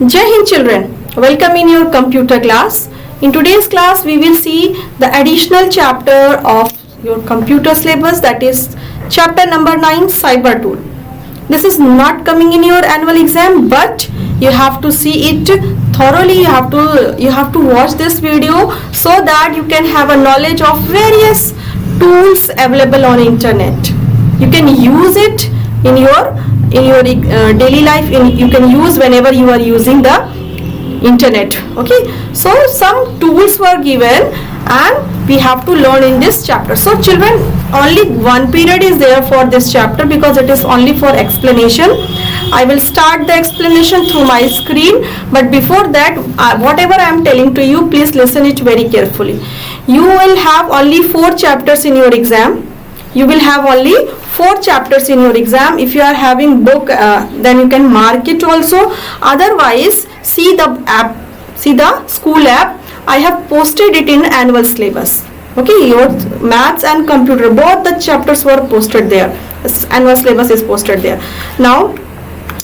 Jai Hind children, welcome in your computer class. In today's class we will see the additional chapter of your computer syllabus, that is chapter number 9, Cyber Tool. This is not coming in your annual exam, but you have to see it thoroughly. You have to watch this video so that you can have a knowledge of various tools available on internet. You can use it in your daily life. You can use whenever you are using the internet. Okay, so some tools were given and we have to learn in this chapter. So children, only one period is there for this chapter because it is only for explanation. I will start the explanation through my screen, but before that, whatever I am telling to you, please listen it very carefully. You will have only 4 chapters in your exam. You will have only 4 chapters in your exam. If you are having book, then you can mark it also. Otherwise, see the app, see the school app. I have posted it in annual syllabus. Okay, your maths and computer, both the chapters were posted there. Annual syllabus is posted there. Now,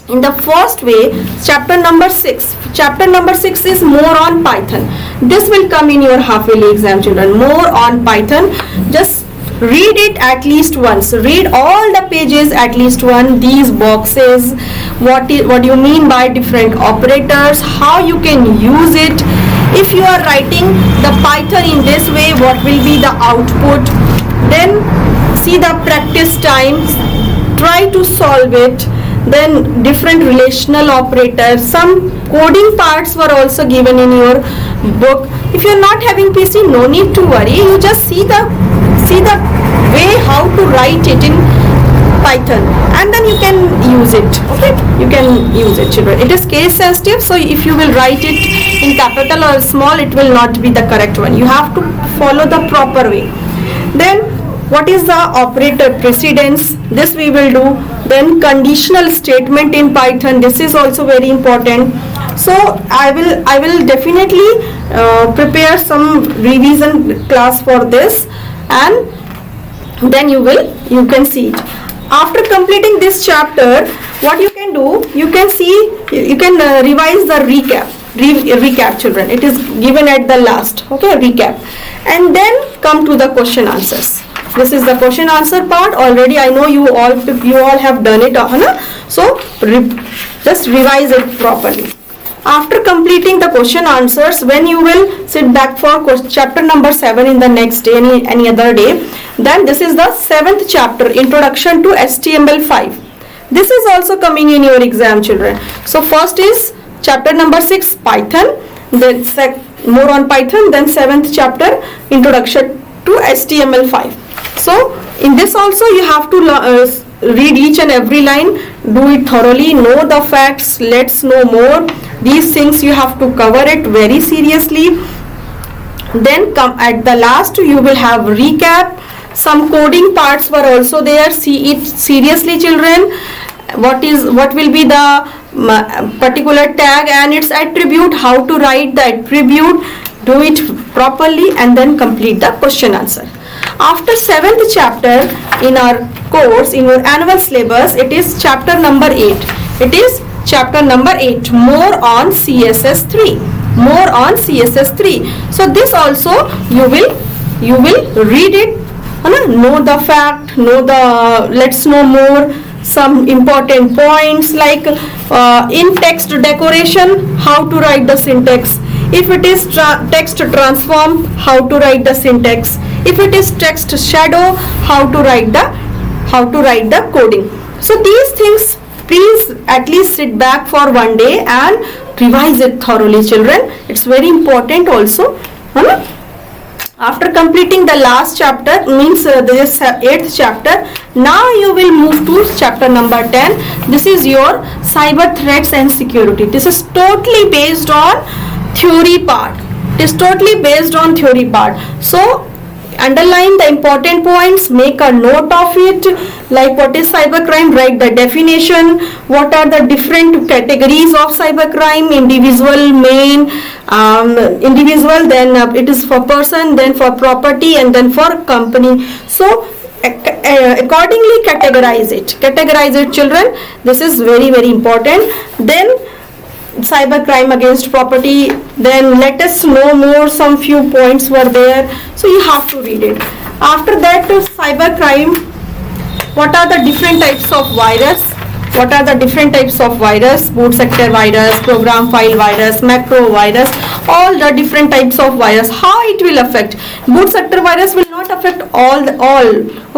in the first way, chapter number 6. Chapter number 6 is more on Python. This will come in your half-yearly exam, children. More on Python. Just read it at least once. Read all the pages at least once. These boxes, what do you mean by different operators, how you can use it. If you are writing the Python in this way, what will be the output? Then see the practice times, try to solve it. Then different relational operators, some coding parts were also given in your book. If you are not having PC, no need to worry. You just see the way how to write it in Python, and then you can use it. Okay, you can use it, children. It is case sensitive, so if you will write it in capital or small, it will not be the correct one. You have to follow the proper way. Then what is the operator precedence? This we will do. Then conditional statement in Python. This is also very important. So I will definitely prepare some revision class for this, and then you can see it. After completing this chapter, what you can do, you can revise the recap, children. It is given at the last. Okay, recap, and then come to the question answers. This is the question answer part. Already I know you all have done it, so just revise it properly. After completing the question answers, when you will sit back for chapter number 7 in the next day, any other day, then this is the 7th chapter, Introduction to HTML5. This is also coming in your exam, children. So first is chapter number 6, Python, then more on Python, then 7th chapter, Introduction to HTML5. So in this also you have to read each and every line, do it thoroughly, know the facts, let's know more. These things you have to cover it very seriously. Then come at the last, you will have recap. Some coding parts were also there. See it seriously, children. What will be the particular tag and its attribute, how to write the attribute, do it properly, and then complete the question answer. After 7th chapter in our course, in your annual syllabus, it is chapter number 8. It is chapter number 8, more on CSS3. More on CSS3. So this also you will read it, know the fact, let's know more. Some important points like in text decoration, how to write the syntax. If it is text transform, how to write the syntax. If it is text shadow, how to write the coding. So these things, please at least sit back for one day and revise it thoroughly, children. It's very important also. After completing the last chapter, means this 8th chapter, now you will move to chapter number 10. This is your cyber threats and security. This is totally based on theory part. It is totally based on theory part. So underline the important points, make a note of it, like what is cybercrime, write the definition, what are the different categories of cybercrime, individual, main, individual, then it is for person, then for property, and then for company. So accordingly categorize it, children. This is very, very important. Then cyber crime against property. Then let us know more, some few points were there, so you have to read it. After that, cyber crime, what are the different types of virus? What are the different types of virus? Boot sector virus, program file virus, macro virus, all the different types of virus. How it will affect? Boot sector virus will not affect all.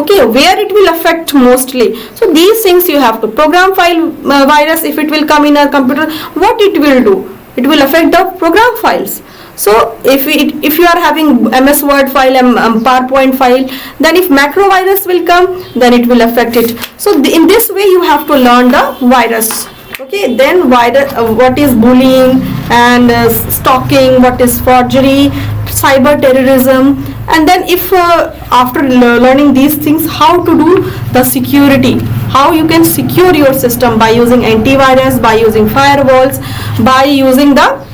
Okay, where it will affect mostly. So these things you have to. Program file virus, if it will come in our computer, what it will do? It will affect the program files. So if you are having MS Word file and PowerPoint file, then if macro virus will come, then it will affect it. So in this way you have to learn the virus. Okay, then what is bullying and stalking, what is forgery, cyber terrorism, and then if after learning these things, how to do the security, how you can secure your system by using antivirus, by using firewalls, by using the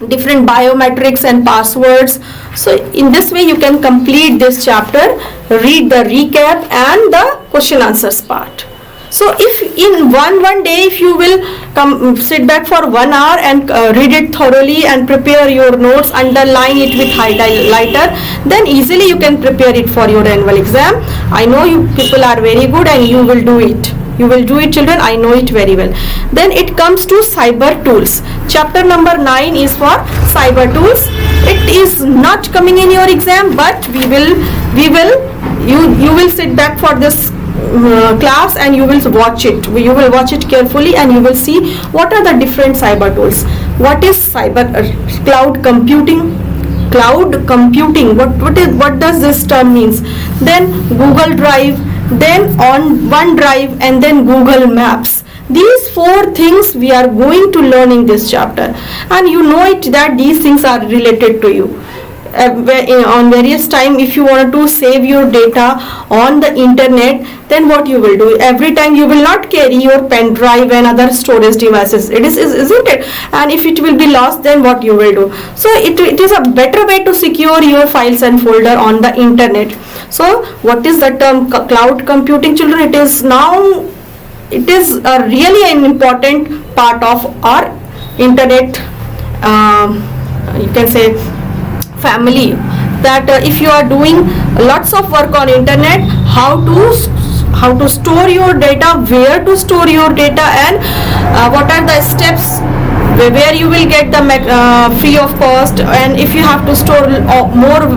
different biometrics and passwords. So in this way you can complete this chapter, read the recap and the question answers part. So if in one day if you will sit back for 1 hour and read it thoroughly and prepare your notes, underline it with highlighter, then easily you can prepare it for your annual exam. I know you people are very good and you will do it. You will do it, children, I know it very well. Then it comes to cyber tools. Chapter number 9 is for cyber tools. It is not coming in your exam, but you will sit back for this class and you will watch it. You will watch it carefully and you will see what are the different cyber tools. What is cyber cloud computing? Cloud computing, what does this term means? Then Google Drive, then on OneDrive, and then Google Maps. These 4 things we are going to learn in this chapter, and you know it that these things are related to you. On various time, if you want to save your data on the internet, then what you will do? Every time you will not carry your pen drive and other storage devices. It is, isn't it? And if it will be lost, then what you will do? So it is a better way to secure your files and folder on the internet. So what is the term cloud computing, children? It is a really an important part of our internet, you can say, family, that if you are doing lots of work on internet, how to store your data, where to store your data, and what are the steps where you will get the free of cost, and if you have to store more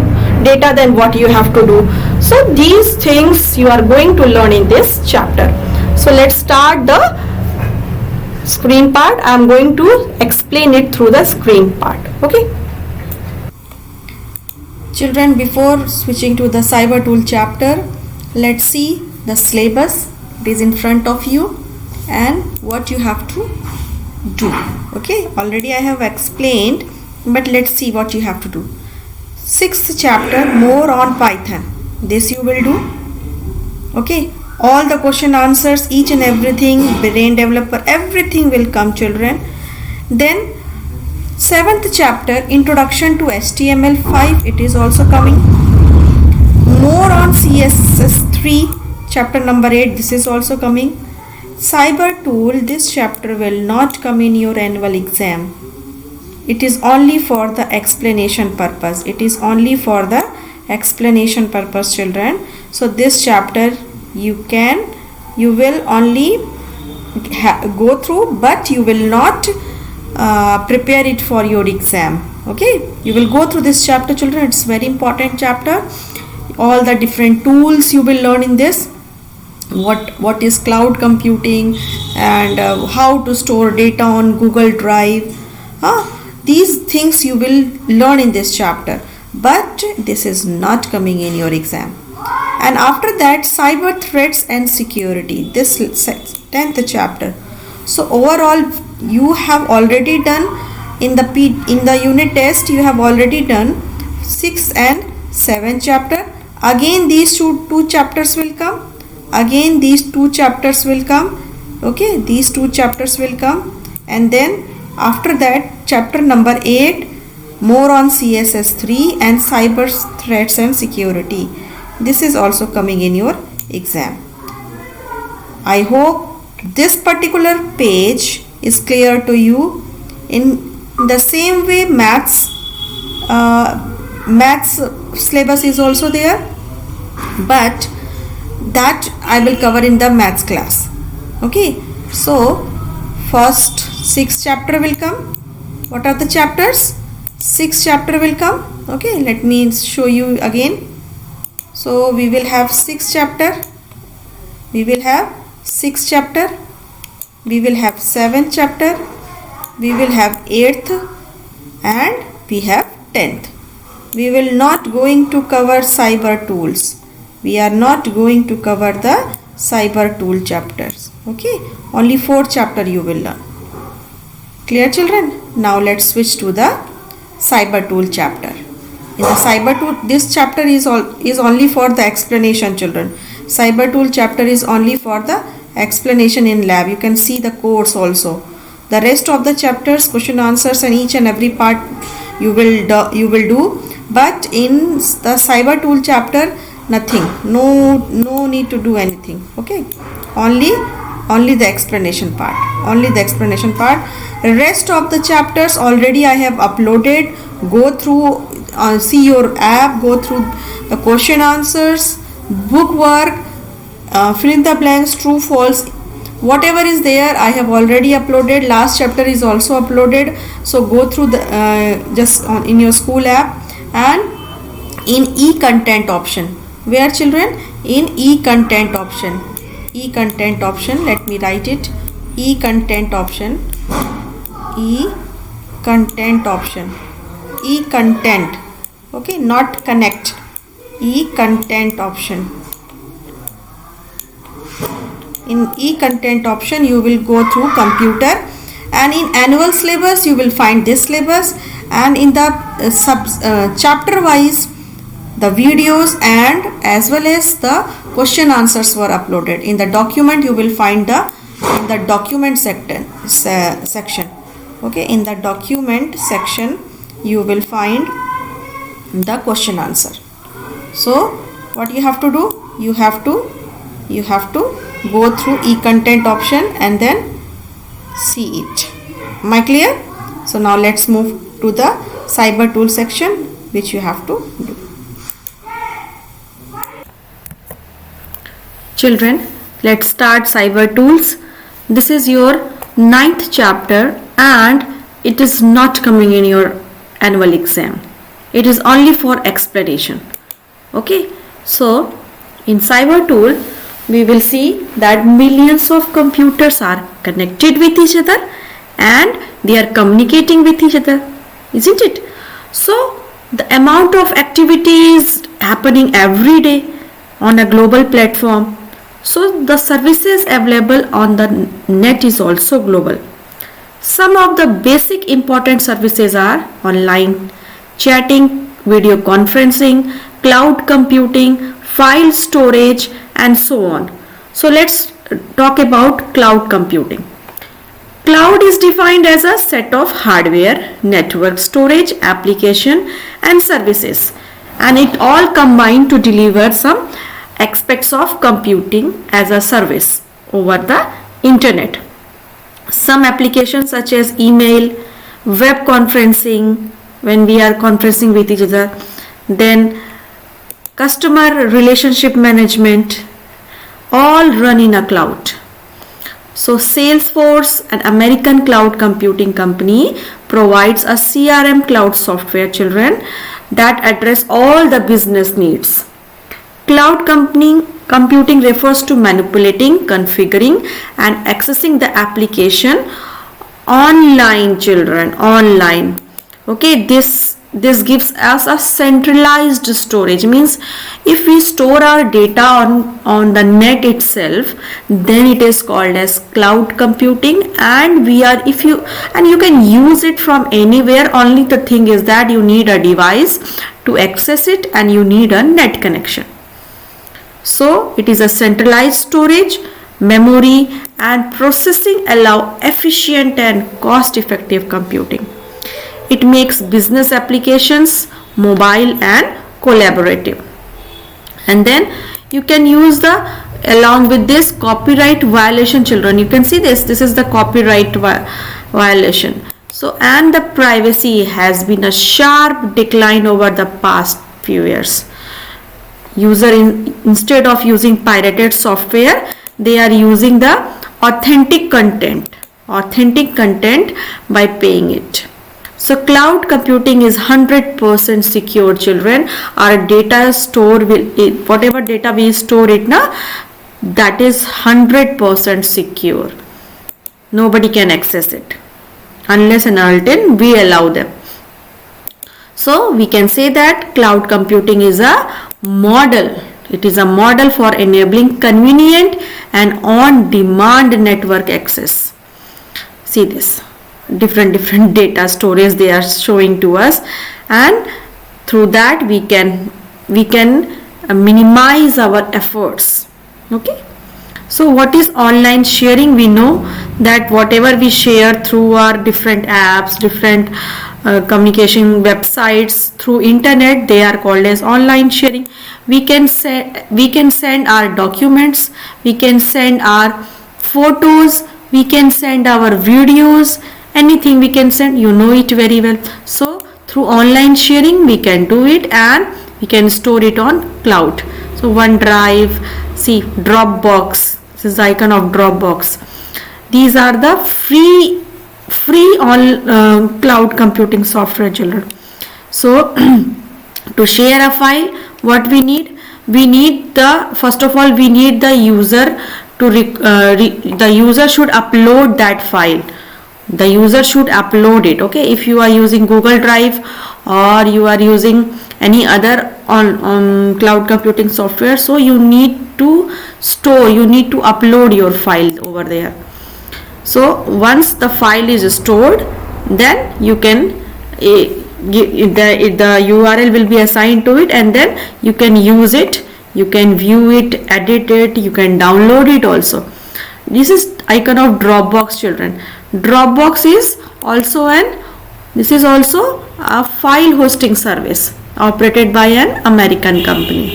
data, then what you have to do. So these things you are going to learn in this chapter. So let's start the screen part. I am going to explain it through the screen part. Okay. Children, before switching to the cyber tool chapter, let's see the syllabus. It is in front of you and what you have to do. Okay, already I have explained, but let's see what you have to do. 6th chapter, more on Python. This you will do. Okay, all the question answers, each and everything, brain developer, everything will come, children. Then 7th chapter, introduction to HTML5, it is also coming. More on CSS3, chapter number 8, this is also coming. Cyber tool, this chapter will not come in your annual exam. It is only for the explanation purpose. It is only for the explanation purpose, children. So this chapter you will only go through, but you will not prepare it for your exam. Okay, you will go through this chapter, children. It's very important chapter. All the different tools you will learn in this. What is cloud computing and how to store data on Google Drive. These things you will learn in this chapter, but this is not coming in your exam. And after that, cyber threats and security, this 10th chapter. So overall you have already done in the unit test, you have already done 6th and 7th chapter. Again these two chapters will come. Again these 2 chapters will come. Okay, these 2 chapters will come, and then after that chapter number 8, more on CSS3 and cyber threats and security. This is also coming in your exam. I hope this particular page is clear to you. In the same way, maths syllabus is also there, but that I will cover in the maths class. Okay, so first 6 chapter will come. What are the chapters? 6 chapter will come. Okay, let me show you again. So we will have 6 chapter, we will have 6 chapter, we will have 7th chapter, we will have 8th, and we have 10th. We will not going to cover cyber tools. We are not going to cover the cyber tool chapters. Okay, only 4 chapter you will learn. Clear, children? Now let's switch to the cyber tool chapter. In the cyber tool, this chapter is only for the explanation, children. Cyber tool chapter is only for the explanation in lab. You can see the course also. The rest of the chapters, question answers, and each and every part you will do. But in the cyber tool chapter, nothing. No need to do anything. Okay. Only the explanation part. Only the explanation part. Rest of the chapters already I have uploaded. Go through, see your app, go through the question answers, book work, fill in the blanks, true, false, whatever is there I have already uploaded. Last chapter is also uploaded. So go through the in your school app, and in e-content option. Where, children? In e-content option. E-content option, let me write it. E-content option. E-content option. E-content. Okay, not connect. E-content option. In e-content option you will go through computer, and in annual syllabus you will find this syllabus, and in the chapter wise the videos and as well as the question answers were uploaded. In the document you will find in the document section. Okay, in the document section you will find the question answer. So what you have to do? You have to go through e-content option and then see it. Am I clear? So now let's move to the cyber tool section, which you have to do. Children, let's start cyber tools. This is your 9th chapter and it is not coming in your annual exam. It is only for explanation. Okay, so in cyber tool we will see that millions of computers are connected with each other and they are communicating with each other, isn't it? So the amount of activity is happening every day on a global platform. So the services available on the net is also global. Some of the basic important services are online chatting, video conferencing, cloud computing, file storage, and so on. So let's talk about cloud computing. Cloud is defined as a set of hardware, network storage, application, and services, and it all combine to deliver some aspects of computing as a service over the internet. Some applications such as email, web conferencing when we are conferencing with each other, then customer relationship management, all run in a cloud. So Salesforce, an American cloud computing company, provides a CRM cloud software, children, that address all the business needs. Cloud computing refers to manipulating, configuring, and accessing the application online, children, online. Okay, this gives us a centralized storage. Means if we store our data on the net itself, then it is called as cloud computing, and you can use it from anywhere. Only the thing is that you need a device to access it and you need a net connection. So it is a centralized storage, memory, and processing allow efficient and cost-effective computing. It makes business applications mobile and collaborative. And then you can use along with this copyright violation, children. You can see this is the copyright violation. So, and the privacy has been a sharp decline over the past few years. Instead of using pirated software, they are using the authentic content by paying it. So cloud computing is 100% secure, children. Our data store whatever data we store it now, that is 100% secure. Nobody can access it unless and until we allow them. So we can say that cloud computing is a model. It is a model for enabling convenient and on-demand network access. See this, different data storage they are showing to us, and through that we can minimize our efforts. Okay. So what is online sharing? We know that whatever we share through our different apps, different communication websites through internet, they are called as online sharing. We can send our documents, we can send our photos, we can send our videos, anything we can send, you know it very well. So through online sharing we can do it, and we can store it on cloud. So OneDrive, see Dropbox, this is the icon of Dropbox. These are the free all cloud computing software, children. So to share a file, what we need first of all we need the user to the user should upload that file. The user should upload it. Okay, if you are using Google Drive or you are using any other on cloud computing software, so you need to upload your file over there. So once the file is stored, then you can the URL will be assigned to it, and then you can use it, you can view it, edit it, you can download it also. This is icon of Dropbox, children. Dropbox is also a file hosting service operated by an American company.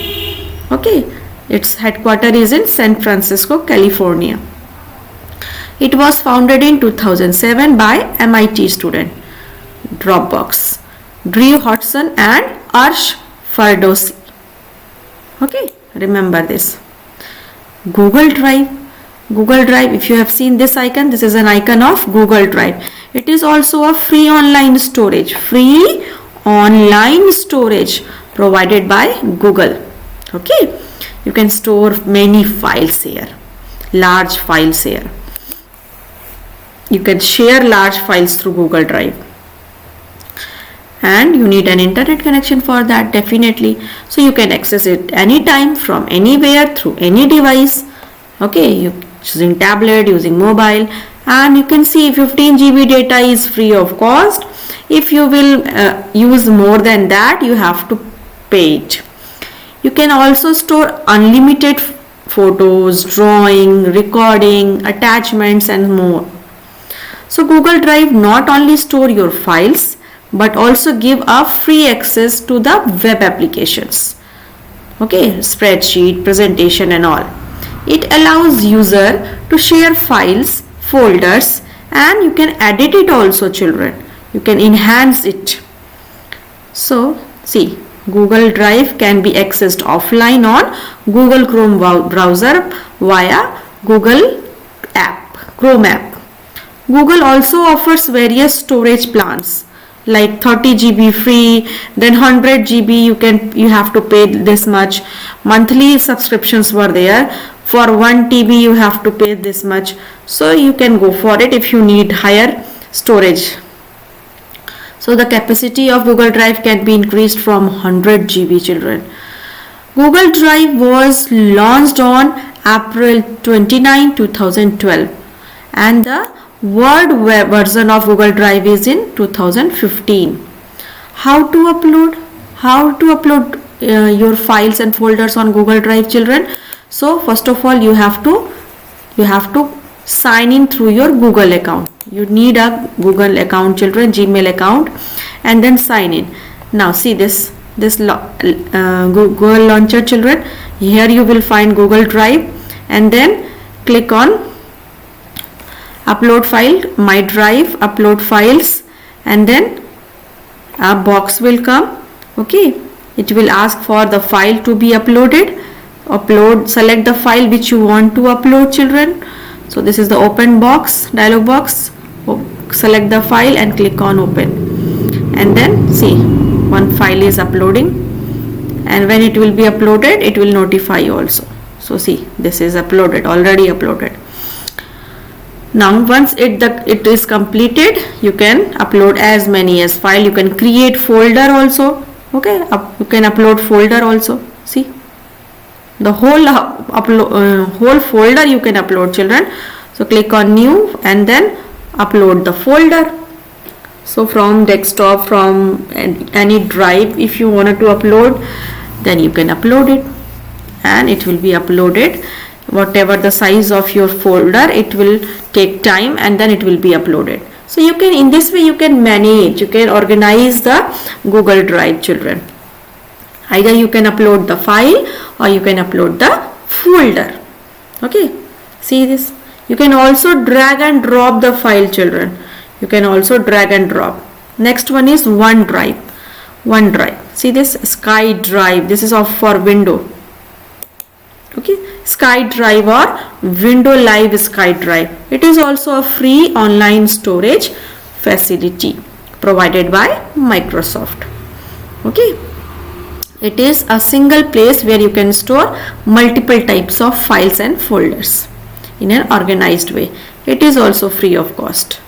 Okay, its headquarters is in San Francisco, California. It was founded in 2007 by MIT student. Dropbox, Drew Hodgson and Arsh Ferdowsi. Okay, remember this. Google Drive, if you have seen this icon, this is an icon of Google Drive. It is also a free online storage provided by Google. Okay, you can store many files here, large files here. You can share large files through Google Drive, and you need an internet connection for that, definitely. So you can access it anytime from anywhere through any device. Okay, using tablet, using mobile, and you can see 15 GB data is free of cost. If you will use more than that, you have to pay it. You can also store unlimited photos, drawing, recording, attachments, and more. So Google Drive not only store your files but also give a free access to the web applications. Okay, spreadsheet, presentation and all. It allows user to share files, folders, and you can edit it also, children. You can enhance it. So see, Google Drive can be accessed offline on Google Chrome browser via Google Chrome app. Google also offers various storage plans like 30 GB free, then 100 GB you have to pay this much. Monthly subscriptions were there. For 1 TB you have to pay this much. So you can go for it if you need higher storage. So the capacity of Google Drive can be increased from 100 GB, children. Google Drive was launched on April 29, 2012, and the Word web version of Google Drive is in 2015. How to upload your files and folders on Google Drive, children? So first of all you have to sign in through your Google account. You need a Google account, children, Gmail account, and then sign in. Now see this Google Launcher, children. Here you will find Google Drive, and then click on upload file, my drive, upload files, and then a box will come. Okay, it will ask for the file to be uploaded. Select the file which you want to upload, children. So this is the open box, dialog box. Select the file and click on open, and then see one file is uploading, and when it will be uploaded it will notify you also. So see, this is uploaded, already uploaded. Now once it is completed, you can upload as many as file. You can create folder also. Okay, you can upload folder also. See, the whole whole folder you can upload, children. So click on new and then upload the folder. So from desktop, from any drive, if you wanted to upload, then you can upload it, and it will be uploaded. Whatever the size of your folder, it will take time, and then it will be uploaded. So you can, in this way you can manage, you can organize the Google Drive, children. Either you can upload the file or you can upload the folder. Okay, see this. You can also drag and drop the file, children. You can also drag and drop. Next one is OneDrive. OneDrive. See this, SkyDrive. This is for Windows. Okay, SkyDrive or Windows Live SkyDrive. It is also a free online storage facility provided by Microsoft. Okay, it is a single place where you can store multiple types of files and folders in an organized way. It is also free of cost.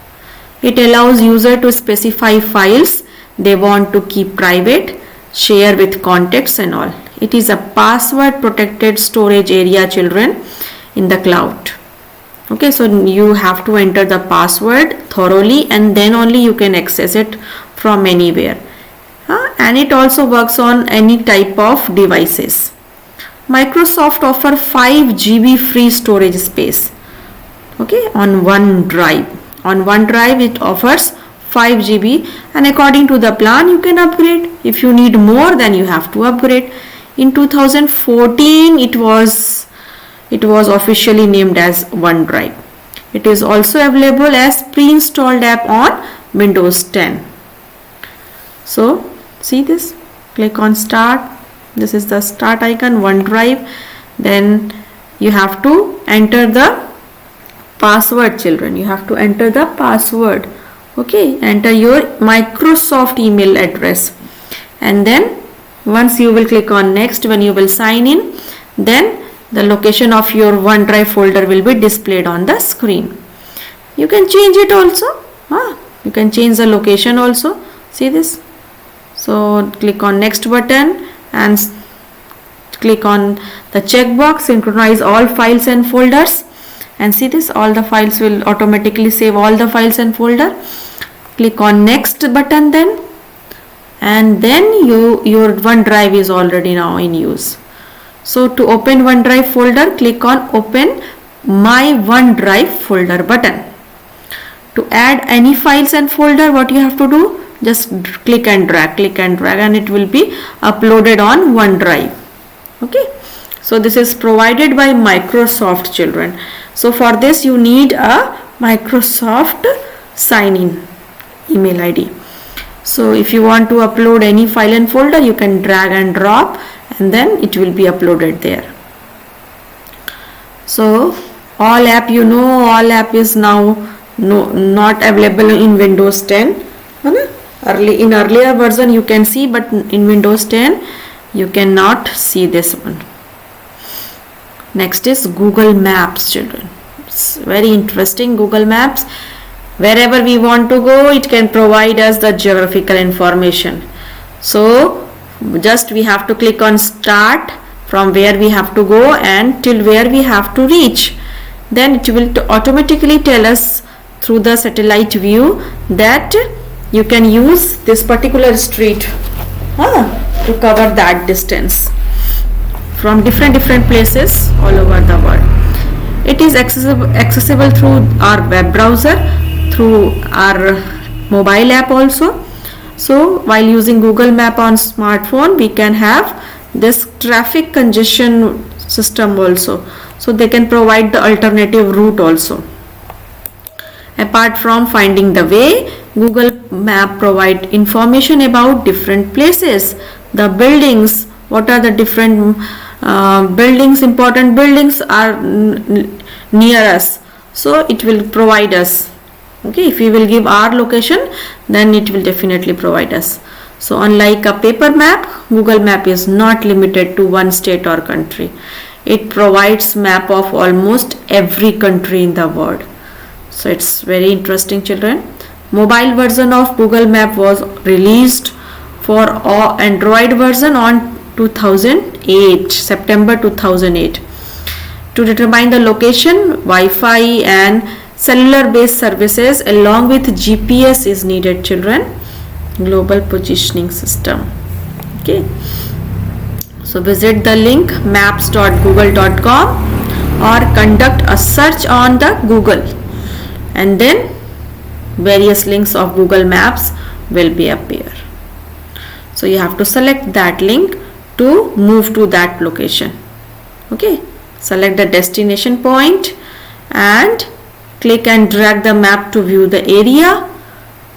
It allows user to specify files they want to keep private, share with contacts and all. It is a password protected storage area, children, in the cloud. Okay, so you have to enter the password thoroughly, and then only you can access it from anywhere. And it also works on any type of devices. Microsoft offers 5 GB free storage space. Okay, on OneDrive. On OneDrive it offers 5 GB, and according to the plan you can upgrade. If you need more, then you have to upgrade. In 2014 it was officially named as OneDrive. It is also available as pre-installed app on Windows 10. So see this, click on start. This is the start icon, OneDrive. Then you have to enter the password, children. You have to enter the password. Okay, enter your Microsoft email address, and then once you will click on next, when you will sign in, then the location of your OneDrive folder will be displayed on the screen. You can change it also. You can change the location also. See this. So click on next button and click on the checkbox, synchronize all files and folders, and see this, all the files will automatically save all the files and folder. Click on next button then, and then your OneDrive is already now in use. So to open OneDrive folder, click on open my OneDrive folder button. To add any files and folder, what you have to do, just click and drag, and it will be uploaded on OneDrive. Okay, so this is provided by Microsoft, children. So for this you need a Microsoft sign in email ID. So if you want to upload any file and folder, you can drag and drop, and then it will be uploaded there. So all app, all app is now not available in Windows 10. In earlier version you can see, but in Windows 10 you cannot see this one. Next is Google Maps, children. It's very interesting. Google Maps, wherever we want to go, it can provide us the geographical information. So just we have to click on start, from where we have to go and till where we have to reach. Then it will automatically tell us through the satellite view that you can use this particular street to cover that distance from different places all over the world. It is accessible through our web browser, through our mobile app also. So while using Google Map on smartphone, we can have this traffic congestion system also. So they can provide the alternative route also. Apart from finding the way, Google Map provide information about different places, the buildings, what are the different buildings, important buildings are near us. So it will provide us. Okay, if we will give our location, then it will definitely provide us. So unlike a paper map, Google Map is not limited to one state or country. It provides map of almost every country in the world. So it's very interesting, children. Mobile version of Google Map was released for Android version on 2008, September 2008. To determine the location, Wi-Fi and cellular based services along with GPS is needed, children. Global positioning system. Okay. So visit the link maps.google.com or conduct a search on the Google, and then various links of Google Maps will be appear. So you have to select that link to move to that location. Okay, select the destination point and click and drag the map to view the area,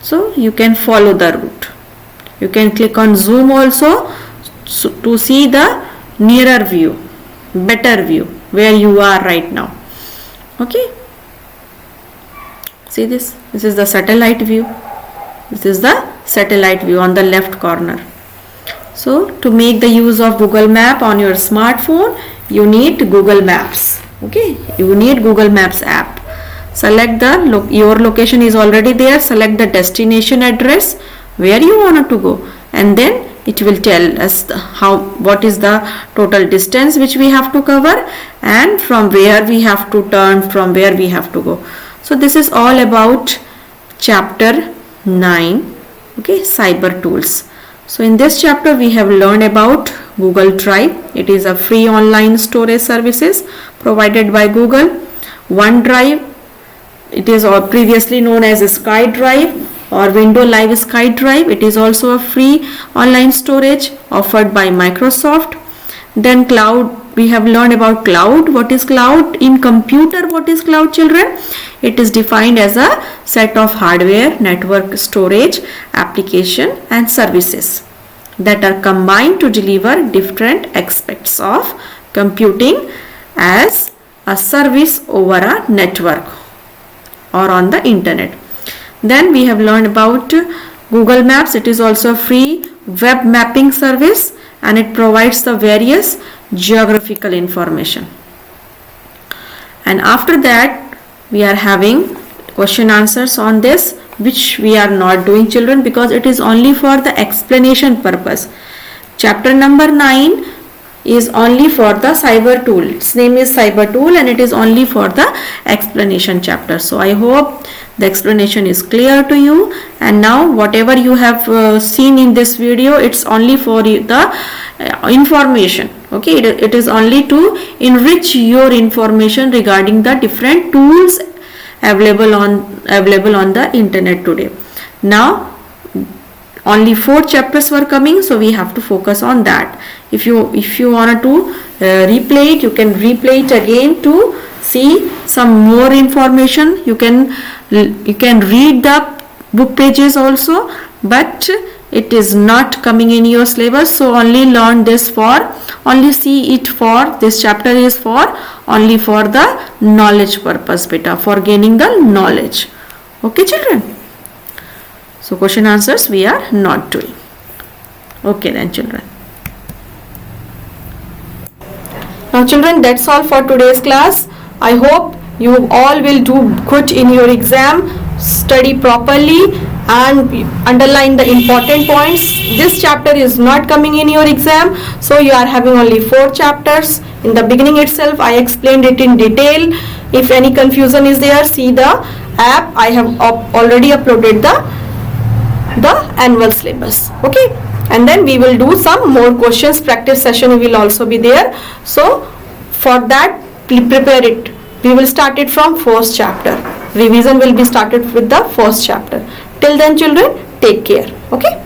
so you can follow the route. You can click on zoom also to see the nearer view, better view where you are right now. Okay, see this is the satellite view. This is the satellite view on the left corner. So to make the use of Google Map on your smartphone, you need Google Maps. Okay, you need Google Maps app. Select the your location is already there. Select the destination address where you want to go, and then it will tell us what is the total distance which we have to cover and from where we have to turn, from where we have to go. So this is all about chapter 9. Okay, cyber tools. So in this chapter we have learned about Google Drive. It is a free online storage services provided by Google. OneDrive, it is previously known as SkyDrive or Windows Live SkyDrive. It is also a free online storage offered by Microsoft. Then cloud, we have learned about cloud. What is cloud? In computer, what is cloud, children? It is defined as a set of hardware, network, storage, application and services that are combined to deliver different aspects of computing as a service over a network or on the internet. Then we have learned about Google Maps. It is also a free web mapping service and it provides the various geographical information. And after that we are having question answers on this, which we are not doing, children, because it is only for the explanation purpose. Chapter number 9 is only for the cyber tool. Its name is cyber tool and it is only for the explanation chapter. So I hope the explanation is clear to you, and now whatever you have seen in this video, it's only for the information. Okay, it is only to enrich your information regarding the different tools available on the internet today. Now only 4 chapters were coming, so we have to focus on that. If you wanted to replay it, you can replay it again to see some more information. You can read the book pages also, but it is not coming in your syllabus, so only learn this only see it for this chapter is only for the knowledge purpose, beta, for gaining the knowledge. Okay, children. So question answers we are not doing. Okay then, children. Now children, that's all for today's class. I hope you all will do good in your exam. Study properly and underline the important points. This chapter is not coming in your exam, so you are having only 4 chapters. In the beginning itself I explained it in detail. If any confusion is there, see the app. I have already uploaded the annual syllabus. Okay, and then we will do some more questions. Practice session will also be there, so for that prepare it. We will start it from first chapter. Revision will be started with the first chapter. Till then, children, take care. Okay.